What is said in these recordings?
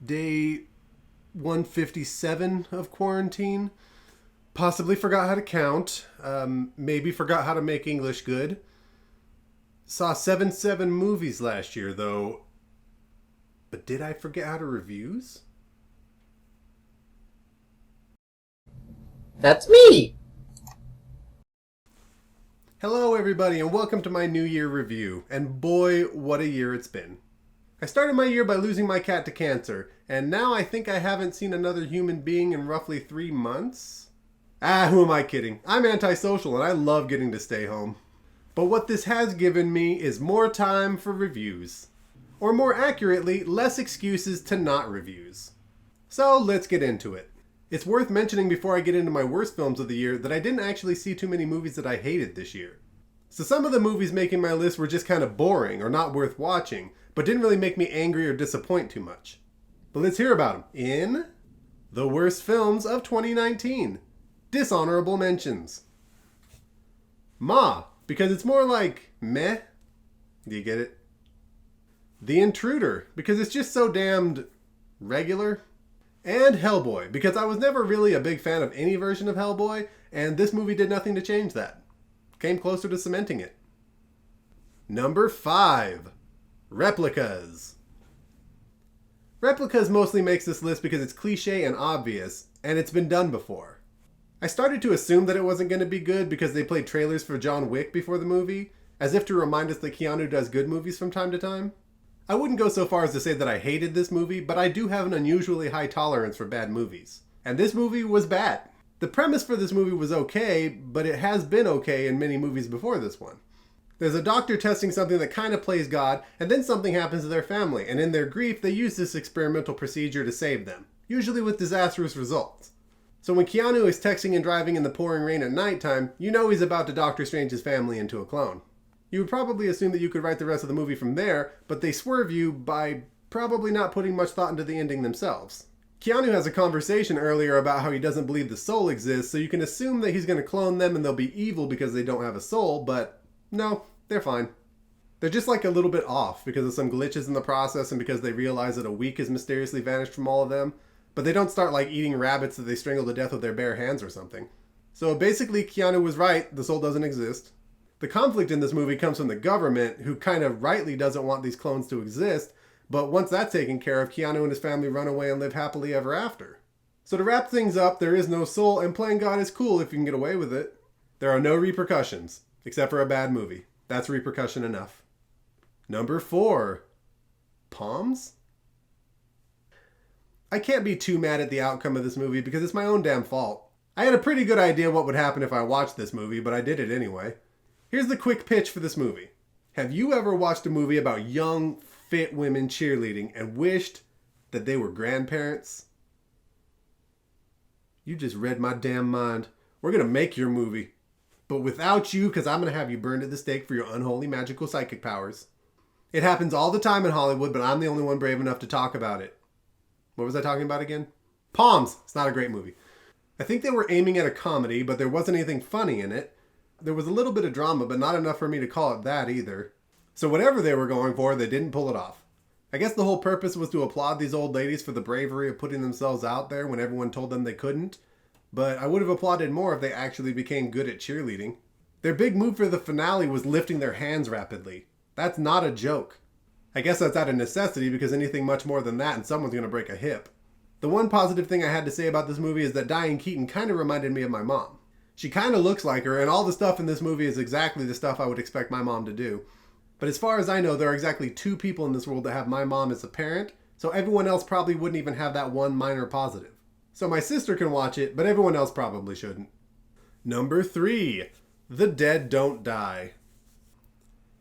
Day 157 of quarantine. Possibly forgot how to count. Maybe forgot how to make English good. Saw 7 movies last year, though. But did I forget how to reviews? That's me! Hello, everybody, and welcome to my New Year review. And boy, what a year it's been. I started my year by losing my cat to cancer, and now I think I haven't seen another human being in roughly 3 months. Who am I kidding? I'm antisocial and I love getting to stay home. But what this has given me is more time for reviews. Or more accurately, less excuses to not reviews. So let's get into it. It's worth mentioning before I get into my worst films of the year that I didn't actually see too many movies that I hated this year. So some of the movies making my list were just kind of boring or not worth watching, but didn't really make me angry or disappoint too much. But let's hear about them in the worst films of 2019. Dishonorable mentions. Ma, because it's more like meh. Do you get it? The Intruder, because it's just so damned regular. And Hellboy, because I was never really a big fan of any version of Hellboy, and this movie did nothing to change that. Came closer to cementing it. Number 5. Replicas. Replicas mostly makes this list because it's cliche and obvious, and it's been done before. I started to assume that it wasn't going to be good because they played trailers for John Wick before the movie, as if to remind us that Keanu does good movies from time to time. I wouldn't go so far as to say that I hated this movie, but I do have an unusually high tolerance for bad movies. And this movie was bad. The premise for this movie was okay, but it has been okay in many movies before this one. There's a doctor testing something that kind of plays God, and then something happens to their family, and in their grief, they use this experimental procedure to save them, usually with disastrous results. So when Keanu is texting and driving in the pouring rain at nighttime, you know he's about to Doctor Strange's family into a clone. You would probably assume that you could write the rest of the movie from there, but they swerve you by probably not putting much thought into the ending themselves. Keanu has a conversation earlier about how he doesn't believe the soul exists, so you can assume that he's going to clone them and they'll be evil because they don't have a soul, but no, they're fine. They're just like a little bit off because of some glitches in the process and because they realize that a week has mysteriously vanished from all of them, but they don't start like eating rabbits that they strangle to death with their bare hands or something. So basically Keanu was right, the soul doesn't exist. The conflict in this movie comes from the government, who kind of rightly doesn't want these clones to exist, but once that's taken care of, Keanu and his family run away and live happily ever after. So to wrap things up, there is no soul, and playing God is cool if you can get away with it. There are no repercussions, except for a bad movie. That's repercussion enough. Number 4. Palms? I can't be too mad at the outcome of this movie because it's my own damn fault. I had a pretty good idea what would happen if I watched this movie, but I did it anyway. Here's the quick pitch for this movie. Have you ever watched a movie about young, fit women cheerleading and wished that they were grandparents? You just read my damn mind. We're going to make your movie. But without you, because I'm going to have you burned at the stake for your unholy magical psychic powers. It happens all the time in Hollywood, but I'm the only one brave enough to talk about it. What was I talking about again? Palms. It's not a great movie. I think they were aiming at a comedy, but there wasn't anything funny in it. There was a little bit of drama, but not enough for me to call it that either. So whatever they were going for, they didn't pull it off. I guess the whole purpose was to applaud these old ladies for the bravery of putting themselves out there when everyone told them they couldn't. But I would have applauded more if they actually became good at cheerleading. Their big move for the finale was lifting their hands rapidly. That's not a joke. I guess that's out of necessity because anything much more than that and someone's going to break a hip. The one positive thing I had to say about this movie is that Diane Keaton kind of reminded me of my mom. She kind of looks like her, and all the stuff in this movie is exactly the stuff I would expect my mom to do. But as far as I know, there are exactly 2 people in this world that have my mom as a parent, so everyone else probably wouldn't even have that one minor positive. So my sister can watch it, but everyone else probably shouldn't. Number 3. The Dead Don't Die.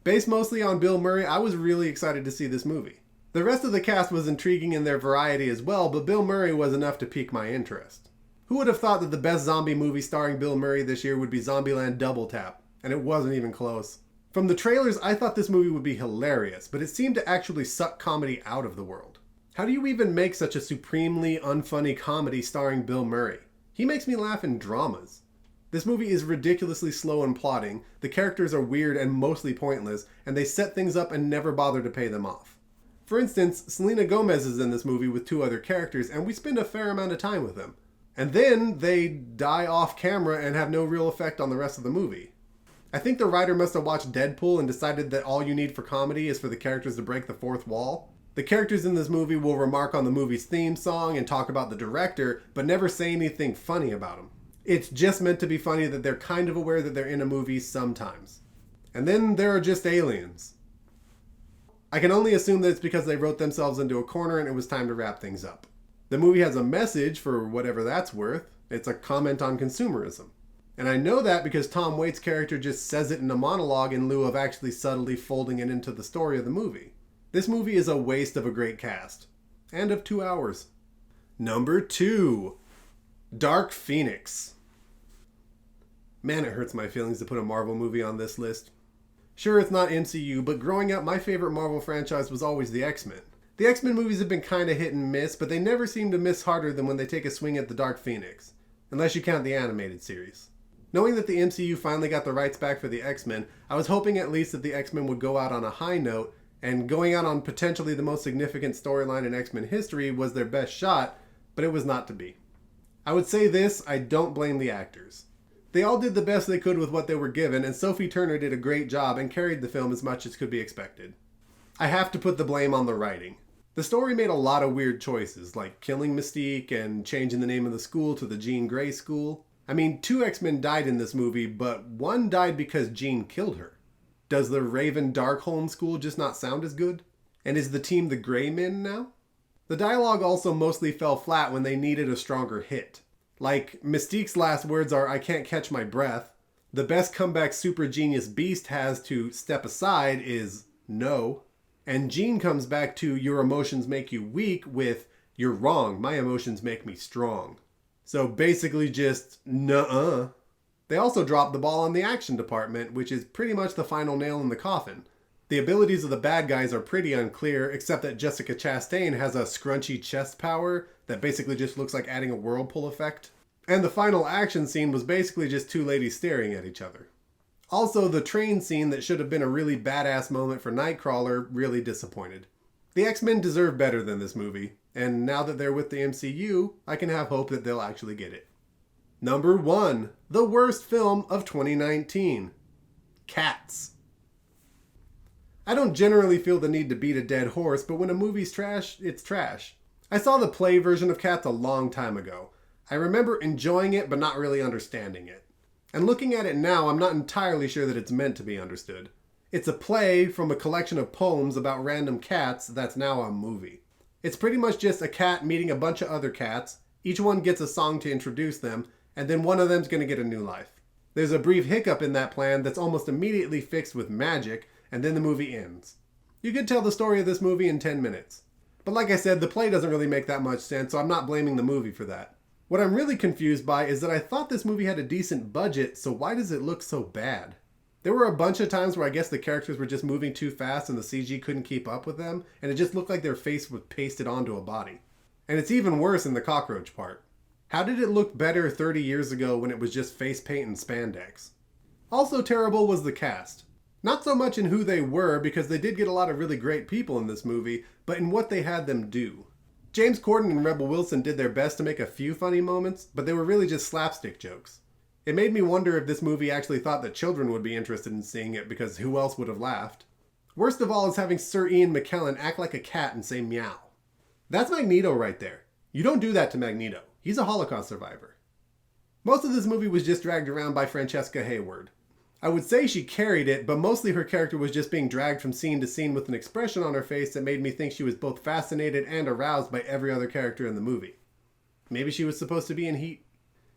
Based mostly on Bill Murray, I was really excited to see this movie. The rest of the cast was intriguing in their variety as well, but Bill Murray was enough to pique my interest. Who would have thought that the best zombie movie starring Bill Murray this year would be Zombieland Double Tap? And it wasn't even close. From the trailers, I thought this movie would be hilarious, but it seemed to actually suck comedy out of the world. How do you even make such a supremely unfunny comedy starring Bill Murray? He makes me laugh in dramas. This movie is ridiculously slow in plotting, the characters are weird and mostly pointless, and they set things up and never bother to pay them off. For instance, Selena Gomez is in this movie with 2 other characters, and we spend a fair amount of time with them. And then they die off camera and have no real effect on the rest of the movie. I think the writer must have watched Deadpool and decided that all you need for comedy is for the characters to break the 4th wall. The characters in this movie will remark on the movie's theme song and talk about the director, but never say anything funny about him. It's just meant to be funny that they're kind of aware that they're in a movie sometimes. And then there are just aliens. I can only assume that it's because they wrote themselves into a corner and it was time to wrap things up. The movie has a message, for whatever that's worth. It's a comment on consumerism. And I know that because Tom Waits' character just says it in a monologue in lieu of actually subtly folding it into the story of the movie. This movie is a waste of a great cast. And of 2 hours. Number 2. Dark Phoenix. Man, it hurts my feelings to put a Marvel movie on this list. Sure, it's not MCU, but growing up, my favorite Marvel franchise was always the X-Men. The X-Men movies have been kinda hit and miss, but they never seem to miss harder than when they take a swing at the Dark Phoenix. Unless you count the animated series. Knowing that the MCU finally got the rights back for the X-Men, I was hoping at least that the X-Men would go out on a high note, and going out on potentially the most significant storyline in X-Men history was their best shot, but it was not to be. I would say this, I don't blame the actors. They all did the best they could with what they were given, and Sophie Turner did a great job and carried the film as much as could be expected. I have to put the blame on the writing. The story made a lot of weird choices, like killing Mystique and changing the name of the school to the Jean Grey School. I mean, 2 X-Men died in this movie, but 1 died because Jean killed her. Does the Raven Darkholme School just not sound as good? And is the team the Grey Men now? The dialogue also mostly fell flat when they needed a stronger hit. Like, Mystique's last words are, "I can't catch my breath." The best comeback Super Genius Beast has to step aside is no. And Jean comes back to, "Your emotions make you weak," with, "You're wrong, my emotions make me strong." So basically just, nuh-uh. They also dropped the ball on the action department, which is pretty much the final nail in the coffin. The abilities of the bad guys are pretty unclear, except that Jessica Chastain has a scrunchy chest power that basically just looks like adding a whirlpool effect. And the final action scene was basically just 2 ladies staring at each other. Also, the train scene that should have been a really badass moment for Nightcrawler really disappointed. The X-Men deserve better than this movie, and now that they're with the MCU, I can have hope that they'll actually get it. Number 1. The worst film of 2019. Cats. I don't generally feel the need to beat a dead horse, but when a movie's trash, it's trash. I saw the play version of Cats a long time ago. I remember enjoying it, but not really understanding it. And looking at it now, I'm not entirely sure that it's meant to be understood. It's a play from a collection of poems about random cats that's now a movie. It's pretty much just a cat meeting a bunch of other cats, each one gets a song to introduce them, and then one of them's gonna get a new life. There's a brief hiccup in that plan that's almost immediately fixed with magic, and then the movie ends. You could tell the story of this movie in 10 minutes. But like I said, the play doesn't really make that much sense, so I'm not blaming the movie for that. What I'm really confused by is that I thought this movie had a decent budget, so why does it look so bad? There were a bunch of times where I guess the characters were just moving too fast and the CG couldn't keep up with them, and it just looked like their face was pasted onto a body. And it's even worse in the cockroach part. How did it look better 30 years ago when it was just face paint and spandex? Also terrible was the cast. Not so much in who they were, because they did get a lot of really great people in this movie, but in what they had them do. James Corden and Rebel Wilson did their best to make a few funny moments, but they were really just slapstick jokes. It made me wonder if this movie actually thought that children would be interested in seeing it, because who else would have laughed? Worst of all is having Sir Ian McKellen act like a cat and say meow. That's Magneto right there. You don't do that to Magneto. He's a Holocaust survivor. Most of this movie was just dragged around by Francesca Hayward. I would say she carried it, but mostly her character was just being dragged from scene to scene with an expression on her face that made me think she was both fascinated and aroused by every other character in the movie. Maybe she was supposed to be in Heat.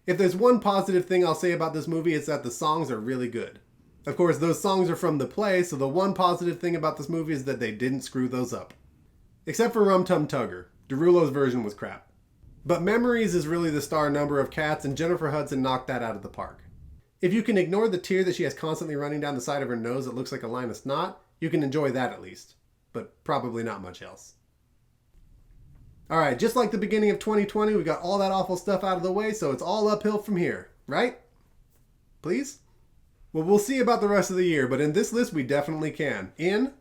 If there's one positive thing I'll say about this movie, it's that the songs are really good. Of course, those songs are from the play, so the one positive thing about this movie is that they didn't screw those up. Except for Rum Tum Tugger. Derulo's version was crap. But Memories is really the star number of Cats, and Jennifer Hudson knocked that out of the park. If you can ignore the tear that she has constantly running down the side of her nose that looks like a line of snot, you can enjoy that at least. But probably not much else. Alright, just like the beginning of 2020, we got all that awful stuff out of the way, so it's all uphill from here, right? Please? Well, we'll see about the rest of the year, but in this list we definitely can. In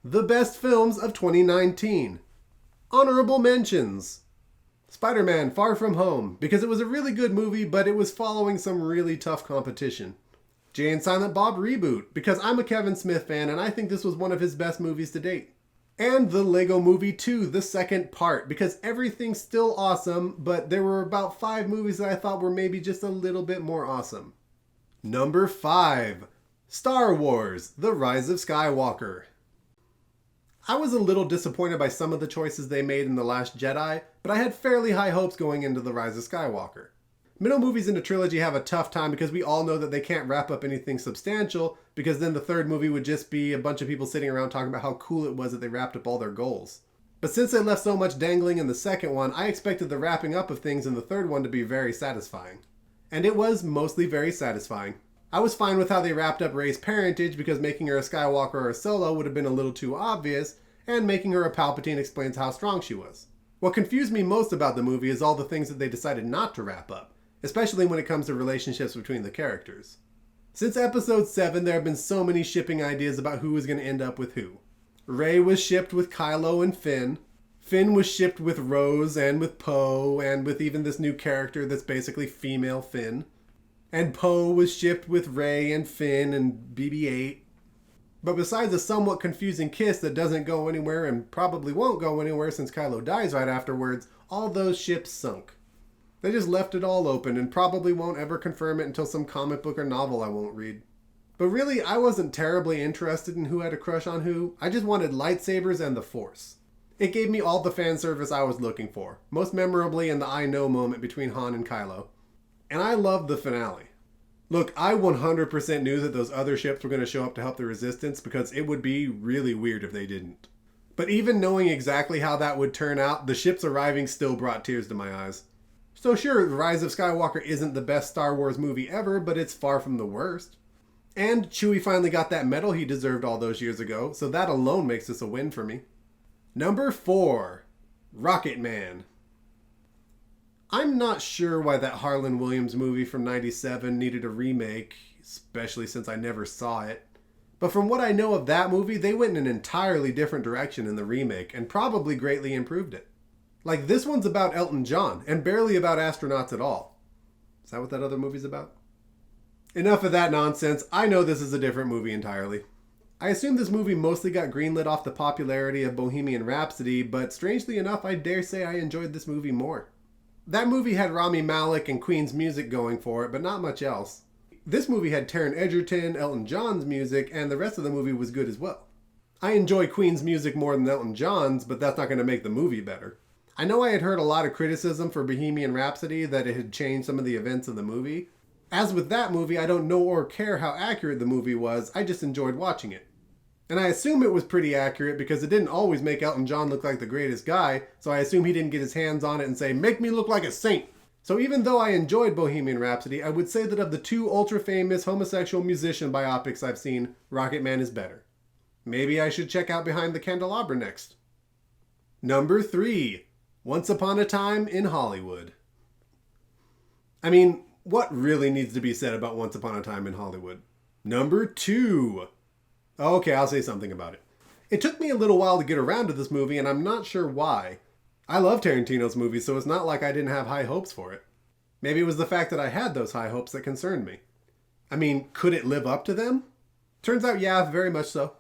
The best films of 2019. Honorable mentions. Spider-Man Far From Home, because it was a really good movie, but it was following some really tough competition. Jay and Silent Bob Reboot, because I'm a Kevin Smith fan and I think this was one of his best movies to date. And The Lego Movie 2, the second part, because everything's still awesome, but there were about 5 movies that I thought were maybe just a little bit more awesome. Number 5. Star Wars: The Rise of Skywalker. I was a little disappointed by some of the choices they made in The Last Jedi, but I had fairly high hopes going into The Rise of Skywalker. Middle movies in a trilogy have a tough time because we all know that they can't wrap up anything substantial, because then the third movie would just be a bunch of people sitting around talking about how cool it was that they wrapped up all their goals. But since they left so much dangling in the second one, I expected the wrapping up of things in the third one to be very satisfying. And it was mostly very satisfying. I was fine with how they wrapped up Rey's parentage, because making her a Skywalker or a Solo would have been a little too obvious, and making her a Palpatine explains how strong she was. What confused me most about the movie is all the things that they decided not to wrap up, especially when it comes to relationships between the characters. Since episode 7, there have been so many shipping ideas about who was going to end up with who. Rey was shipped with Kylo and Finn. Finn was shipped with Rose and with Poe, and with even this new character that's basically female Finn. And Poe was shipped with Rey and Finn and BB-8. But besides a somewhat confusing kiss that doesn't go anywhere and probably won't go anywhere since Kylo dies right afterwards, all those ships sunk. They just left it all open and probably won't ever confirm it until some comic book or novel I won't read. But really, I wasn't terribly interested in who had a crush on who. I just wanted lightsabers and the Force. It gave me all the fan service I was looking for, most memorably in the I know moment between Han and Kylo. And I loved the finale. Look, I 100% knew that those other ships were going to show up to help the Resistance, because it would be really weird if they didn't. But even knowing exactly how that would turn out, the ships arriving still brought tears to my eyes. So sure, The Rise of Skywalker isn't the best Star Wars movie ever, but it's far from the worst. And Chewie finally got that medal he deserved all those years ago, so that alone makes this a win for me. Number 4. Rocket Man. I'm not sure why that Harlan Williams movie from '97 needed a remake, especially since I never saw it. But from what I know of that movie, they went in an entirely different direction in the remake, and probably greatly improved it. Like, this one's about Elton John, and barely about astronauts at all. Is that what that other movie's about? Enough of that nonsense. I know this is a different movie entirely. I assume this movie mostly got greenlit off the popularity of Bohemian Rhapsody, but strangely enough, I dare say I enjoyed this movie more. That movie had Rami Malek and Queen's music going for it, but not much else. This movie had Taron Egerton, Elton John's music, and the rest of the movie was good as well. I enjoy Queen's music more than Elton John's, but that's not going to make the movie better. I know I had heard a lot of criticism for Bohemian Rhapsody that it had changed some of the events of the movie. As with that movie, I don't know or care how accurate the movie was, I just enjoyed watching it. And I assume it was pretty accurate because it didn't always make Elton John look like the greatest guy, so I assume he didn't get his hands on it and say, "Make me look like a saint." So even though I enjoyed Bohemian Rhapsody, I would say that of the 2 ultra-famous homosexual musician biopics I've seen, Rocket Man is better. Maybe I should check out Behind the Candelabra next. Number 3. Once Upon a Time in Hollywood. I mean, what really needs to be said about Once Upon a Time in Hollywood? Number 2. Okay, I'll say something about it. It took me a little while to get around to this movie, and I'm not sure why. I love Tarantino's movies, so it's not like I didn't have high hopes for it. Maybe it was the fact that I had those high hopes that concerned me. I mean, could it live up to them? Turns out, yeah, very much so.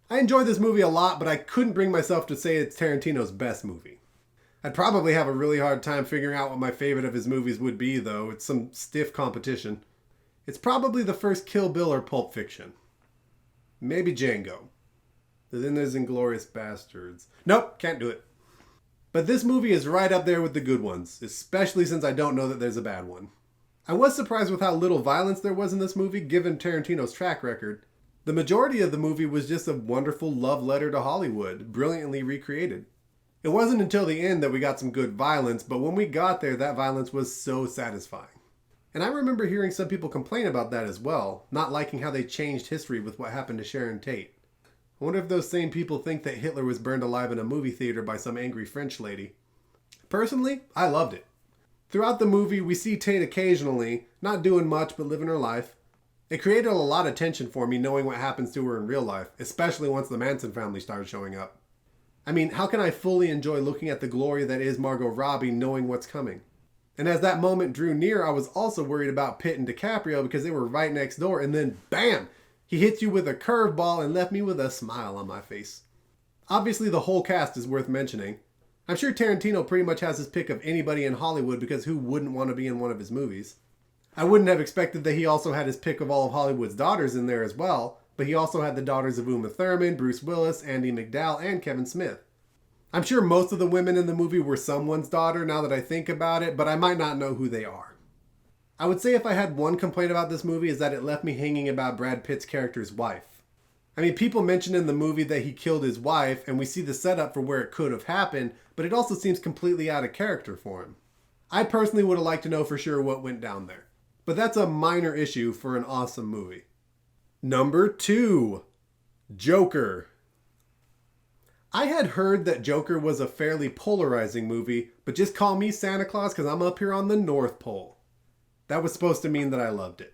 I enjoyed this movie a lot, but I couldn't bring myself to say it's Tarantino's best movie. I'd probably have a really hard time figuring out what my favorite of his movies would be, though. It's some stiff competition. It's probably the first Kill Bill or Pulp Fiction. Maybe Django. Then there's Inglourious Bastards. Nope, can't do it. But this movie is right up there with the good ones, especially since I don't know that there's a bad one. I was surprised with how little violence there was in this movie, given Tarantino's track record. The majority of the movie was just a wonderful love letter to Hollywood, brilliantly recreated. It wasn't until the end that we got some good violence, but when we got there, that violence was so satisfying. And I remember hearing some people complain about that as well, not liking how they changed history with what happened to Sharon Tate. I wonder if those same people think that Hitler was burned alive in a movie theater by some angry French lady. Personally, I loved it. Throughout the movie, we see Tate occasionally, not doing much but living her life. It created a lot of tension for me knowing what happens to her in real life, especially once the Manson family started showing up. I mean, how can I fully enjoy looking at the glory that is Margot Robbie knowing what's coming? And as that moment drew near, I was also worried about Pitt and DiCaprio because they were right next door, and then BAM! He hits you with a curveball and left me with a smile on my face. Obviously, the whole cast is worth mentioning. I'm sure Tarantino pretty much has his pick of anybody in Hollywood because who wouldn't want to be in one of his movies? I wouldn't have expected that he also had his pick of all of Hollywood's daughters in there as well, but he also had the daughters of Uma Thurman, Bruce Willis, Andie MacDowell, and Kevin Smith. I'm sure most of the women in the movie were someone's daughter now that I think about it, but I might not know who they are. I would say if I had one complaint about this movie is that it left me hanging about Brad Pitt's character's wife. I mean, people mention in the movie that he killed his wife, and we see the setup for where it could have happened, but it also seems completely out of character for him. I personally would have liked to know for sure what went down there. But that's a minor issue for an awesome movie. Number 2, Joker. I had heard that Joker was a fairly polarizing movie, but just call me Santa Claus because I'm up here on the North Pole. That was supposed to mean that I loved it.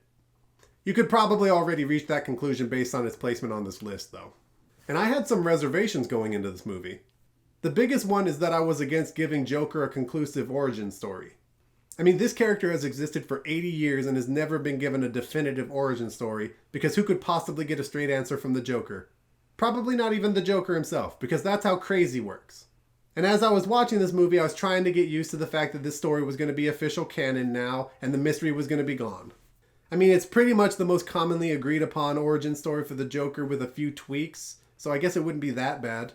You could probably already reach that conclusion based on its placement on this list, though. And I had some reservations going into this movie. The biggest one is that I was against giving Joker a conclusive origin story. I mean, this character has existed for 80 years and has never been given a definitive origin story, because who could possibly get a straight answer from the Joker? Probably not even the Joker himself, because that's how crazy works. And as I was watching this movie, I was trying to get used to the fact that this story was going to be official canon now, and the mystery was going to be gone. I mean, it's pretty much the most commonly agreed upon origin story for the Joker with a few tweaks, so I guess it wouldn't be that bad.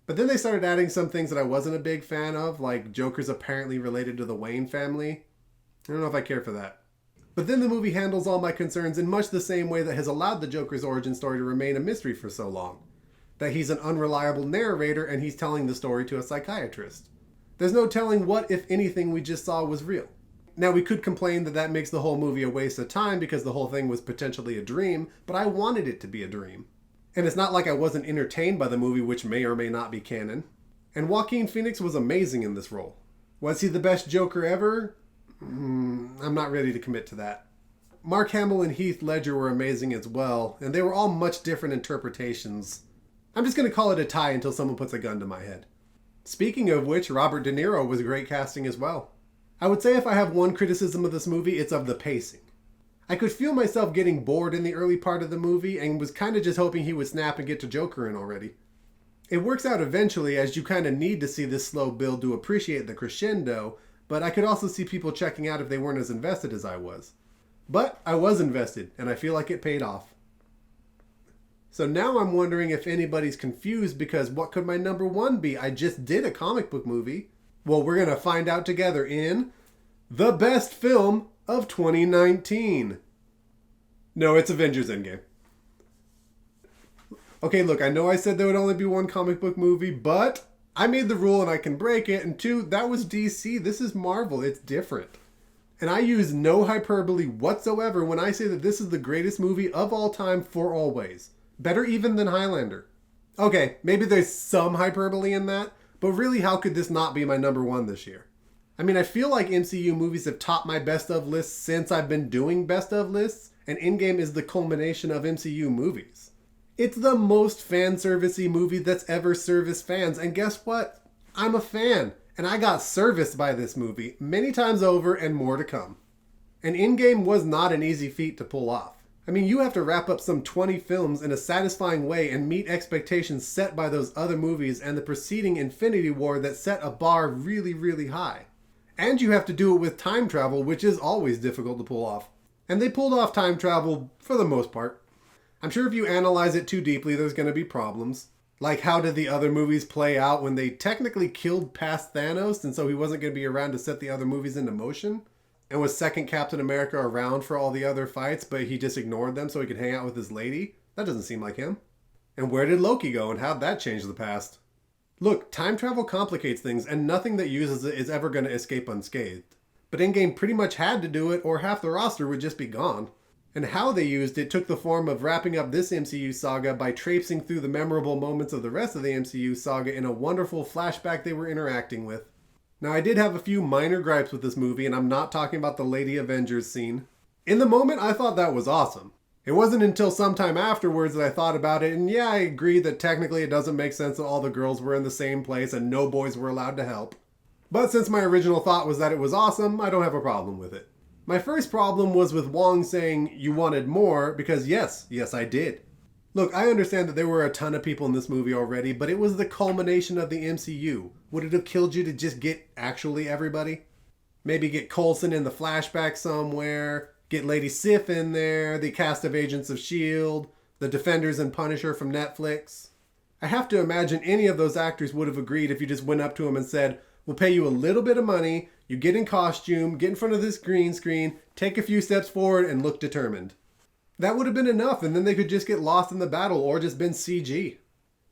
But then they started adding some things that I wasn't a big fan of, like Joker's apparently related to the Wayne family. I don't know if I care for that. But then the movie handles all my concerns in much the same way that has allowed the Joker's origin story to remain a mystery for so long. That he's an unreliable narrator and he's telling the story to a psychiatrist. There's no telling what, if anything, we just saw was real. Now, we could complain that that makes the whole movie a waste of time because the whole thing was potentially a dream, but I wanted it to be a dream. And it's not like I wasn't entertained by the movie, which may or may not be canon. And Joaquin Phoenix was amazing in this role. Was he the best Joker ever? I'm not ready to commit to that. Mark Hamill and Heath Ledger were amazing as well, and they were all much different interpretations. I'm just going to call it a tie until someone puts a gun to my head. Speaking of which, Robert De Niro was great casting as well. I would say if I have one criticism of this movie, it's of the pacing. I could feel myself getting bored in the early part of the movie and was kind of just hoping he would snap and get to Joker in already. It works out eventually, as you kind of need to see this slow build to appreciate the crescendo, but I could also see people checking out if they weren't as invested as I was. But I was invested, and I feel like it paid off. So now I'm wondering if anybody's confused because what could my number 1 be? I just did a comic book movie. Well, we're going to find out together in the best film of 2019. No, it's Avengers Endgame. Okay, look, I know I said there would only be one comic book movie, but I made the rule and I can break it. And 2, that was DC. This is Marvel. It's different. And I use no hyperbole whatsoever when I say that this is the greatest movie of all time for always. Better even than Highlander. Okay, maybe there's some hyperbole in that, but really, how could this not be my number 1 this year? I mean, I feel like MCU movies have topped my best of lists since I've been doing best of lists, and Endgame is the culmination of MCU movies. It's the most fan-servicey movie that's ever serviced fans, and guess what? I'm a fan, and I got serviced by this movie many times over and more to come. And Endgame was not an easy feat to pull off. I mean, you have to wrap up some 20 films in a satisfying way and meet expectations set by those other movies and the preceding Infinity War that set a bar really, really high. And you have to do it with time travel, which is always difficult to pull off. And they pulled off time travel for the most part. I'm sure if you analyze it too deeply, there's going to be problems. Like, how did the other movies play out when they technically killed past Thanos, and so he wasn't going to be around to set the other movies into motion? And was second Captain America around for all the other fights, but he just ignored them so he could hang out with his lady? That doesn't seem like him. And where did Loki go, and how'd that change the past? Look, time travel complicates things, and nothing that uses it is ever going to escape unscathed. But Endgame pretty much had to do it, or half the roster would just be gone. And how they used it took the form of wrapping up this MCU saga by traipsing through the memorable moments of the rest of the MCU saga in a wonderful flashback they were interacting with. Now, I did have a few minor gripes with this movie, and I'm not talking about the Lady Avengers scene. In the moment, I thought that was awesome. It wasn't until sometime afterwards that I thought about it, and yeah, I agree that technically it doesn't make sense that all the girls were in the same place and no boys were allowed to help. But since my original thought was that it was awesome, I don't have a problem with it. My first problem was with Wong saying you wanted more, because yes, I did. Look, I understand that there were a ton of people in this movie already, but it was the culmination of the MCU. Would it have killed you to just get actually everybody? Maybe get Coulson in the flashback somewhere, get Lady Sif in there, the cast of Agents of S.H.I.E.L.D., the Defenders and Punisher from Netflix. I have to imagine any of those actors would have agreed if you just went up to them and said, we'll pay you a little bit of money, you get in costume, get in front of this green screen, take a few steps forward, and look determined. That would have been enough, and then they could just get lost in the battle or just been CG.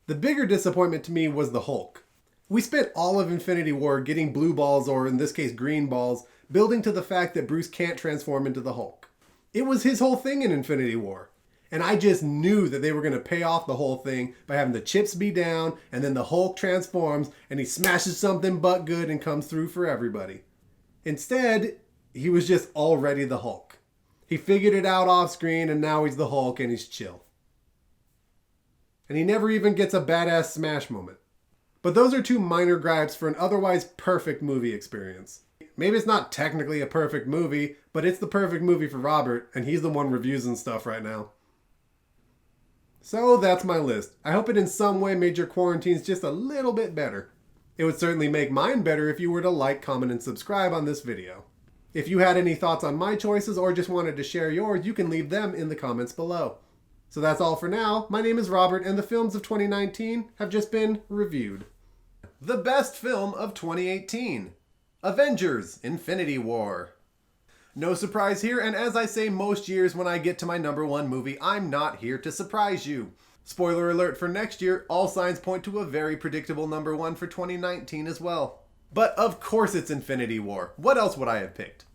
The bigger disappointment to me was the Hulk. We spent all of Infinity War getting blue balls, or in this case green balls, building to the fact that Bruce can't transform into the Hulk. It was his whole thing in Infinity War. And I just knew that they were going to pay off the whole thing by having the chips be down, and then the Hulk transforms, and he smashes something but good and comes through for everybody. Instead, he was just already the Hulk. He figured it out off screen, and now he's the Hulk, and he's chill. And he never even gets a badass smash moment. But those are two minor gripes for an otherwise perfect movie experience. Maybe it's not technically a perfect movie, but it's the perfect movie for Robert, and he's the one reviewing stuff right now. So that's my list. I hope it in some way made your quarantines just a little bit better. It would certainly make mine better if you were to like, comment, and subscribe on this video. If you had any thoughts on my choices or just wanted to share yours, you can leave them in the comments below. So that's all for now. My name is Robert, and the films of 2019 have just been reviewed. The best film of 2018. Avengers: Infinity War. No surprise here, and as I say most years when I get to my number one movie, I'm not here to surprise you. Spoiler alert for next year, all signs point to a very predictable number one for 2019 as well. But of course it's Infinity War. What else would I have picked?